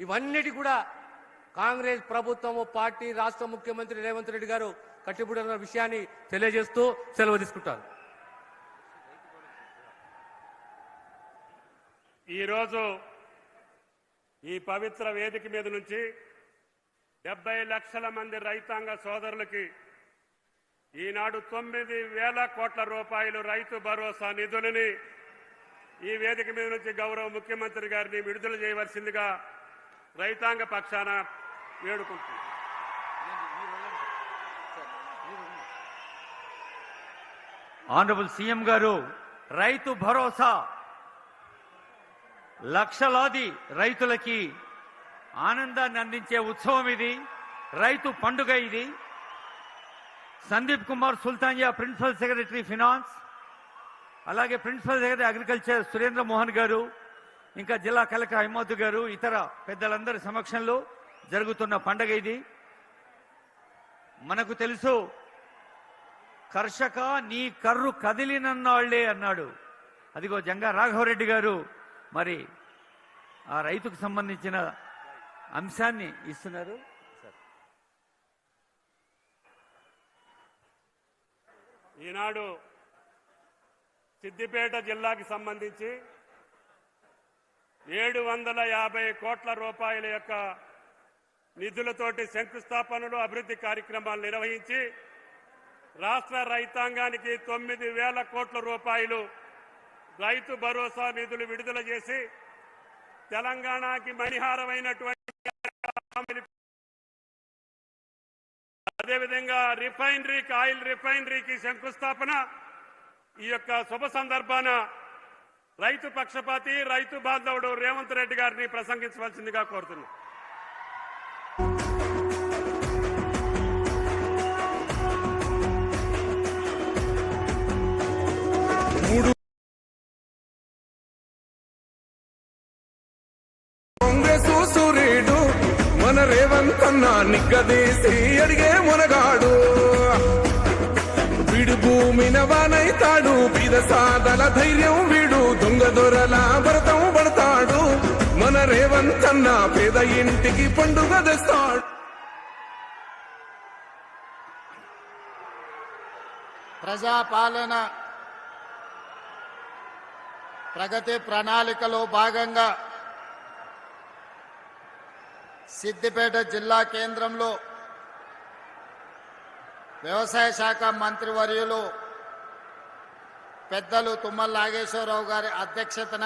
ఇవన్నిటి కూడా కాంగ్రెస్ ప్రభుత్వము పార్టీ రాష్ట్ర ముఖ్యమంత్రి రేవంత్ రెడ్డి గారు కట్టుబడిన విషయాన్ని తెలియజేస్తూ సెలవు తీసుకుంటారు. ఈరోజు ఈ పవిత్ర వేదిక మీద నుంచి 70 లక్షల మంది రైతాంగ సోదరులకి ఈనాడు 9,000 కోట్ల రూపాయలు రైతు భరోసా నిధులని ఈ వేదిక మీద నుంచి గౌరవ ముఖ్యమంత్రి గారిని విడుదల చేయవలసిందిగా రైతాంగ పక్షాన వేడుకుంటున్నాను. ఆనరబుల్ సీఎం గారు రైతు భరోసా లక్షలాది రైతులకి ఆనందాన్ని అందించే ఉత్సవం ఇది, రైతు పండుగ ఇది. Sandeep Kumar Sultania principal secretary finance, అలాగే principal secretary agriculture Surendra Mohan గారు, ఇంకా జిల్లా కలెక్టర్ అహ్మద్ గారు, ఇతర పెద్దలందరి సమక్షంలో జరుగుతున్న పండుగ ఇది. మనకు తెలుసు, కర్షక నీ కర్రు కదిలినన్నాళ్లే అన్నాడు. అదిగో జంగా రాఘవరెడ్డి గారు మరి ఆ రైతుకు సంబంధించిన అంశాన్ని ఇస్తున్నారు. ఈనాడు సిద్దిపేట జిల్లాకి సంబంధించి 750 కోట్ల రూపాయల యొక్క నిధులతోటి శంకుస్థాపనలు, అభివృద్ధి కార్యక్రమాలు నిర్వహించి రాష్ట్ర రైతాంగానికి 9,000 కోట్ల రూపాయలు రైతు భరోసా నిధులు విడుదల చేసి తెలంగాణకి మణిహారమైనటువంటి, అదేవిధంగా రిఫైనరీకి, ఆయిల్ రిఫైనరీకి శంకుస్థాపన. ఈ యొక్క శుభ సందర్భాన రైతు పక్షపాతి, రైతు బాంధవుడు రేవంత్ రెడ్డి గారిని ప్రసంగించవలసిందిగా కోరుతున్నాను. కాంగ్రెస్ సూర్యుడు మన రేవంత్ అన్న నిగ్గదీసి అడిగే మునగాడు, వీడు భూమిన వానైతాడు, బీద సాదల ధైర్యం వీడు, దొంగ దొరల భరతం పడతాడు, మన రేవంత్ అన్న పేద ఇంటికి పండుగ తెస్తాడు. ప్రజాపాలన ప్రగతి ప్రణాళికలో భాగంగా సిద్దిపేట జిల్లా కేంద్రంలో వ్యవసాయ శాఖ మంత్రివర్యులు పెద్దలు తుమ్మల నాగేశ్వరరావు గారి అధ్యక్షతన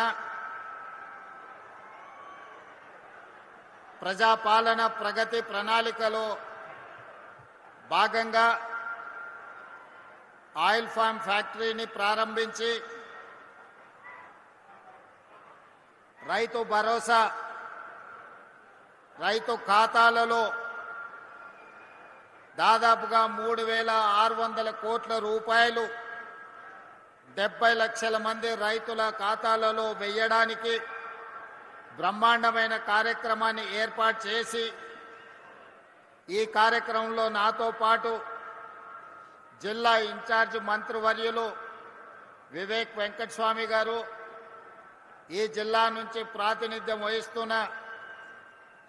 ప్రజాపాలన ప్రగతి ప్రణాళికలో భాగంగా ఆయిల్ ఫామ్ ఫ్యాక్టరీని ప్రారంభించి రైతు భరోసా, రైతు ఖాతాలలో దాదాపుగా 3,600 కోట్ల రూపాయలు 70 లక్షల మంది రైతుల ఖాతాలలో వేయడానికి బ్రహ్మాండమైన కార్యక్రమాన్ని ఏర్పాటు చేసి, ఈ కార్యక్రమంలో నాతో పాటు జిల్లా ఇన్ఛార్జ్ మంత్రివర్యులు వివేక్ వెంకటస్వామి గారు, ఈ జిల్లా నుంచి ప్రాతినిధ్యం వహిస్తున్న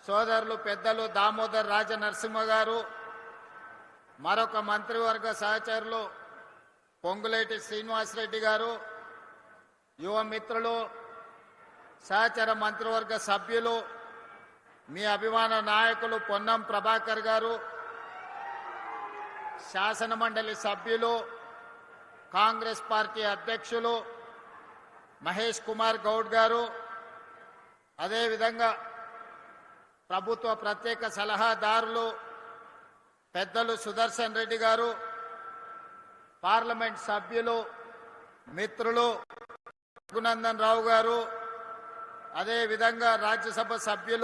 సోదరులు పెద్దలు దామోదర్ రాజనరసింహ గారు, మరొక మంత్రివర్గ సహచరులు పొంగులేటి శ్రీనివాసరెడ్డి గారు, యువ మిత్రులు, సహచర మంత్రివర్గ సభ్యులు, మీ అభిమాన నాయకులు పొన్నం ప్రభాకర్ గారు, శాసన మండలి సభ్యులు, కాంగ్రెస్ పార్టీ అధ్యక్షులు మహేష్ కుమార్ గౌడ్ గారు, అదేవిధంగా ప్రభుత్వ ప్రత్యేక సలహాదారులు పెద్దలు సుదర్శన్ రెడ్డి గారు, పార్లమెంట్ సభ్యులు మిత్రులు రఘునందన్ రావు గారు, అదేవిధంగా రాజ్యసభ సభ్యులు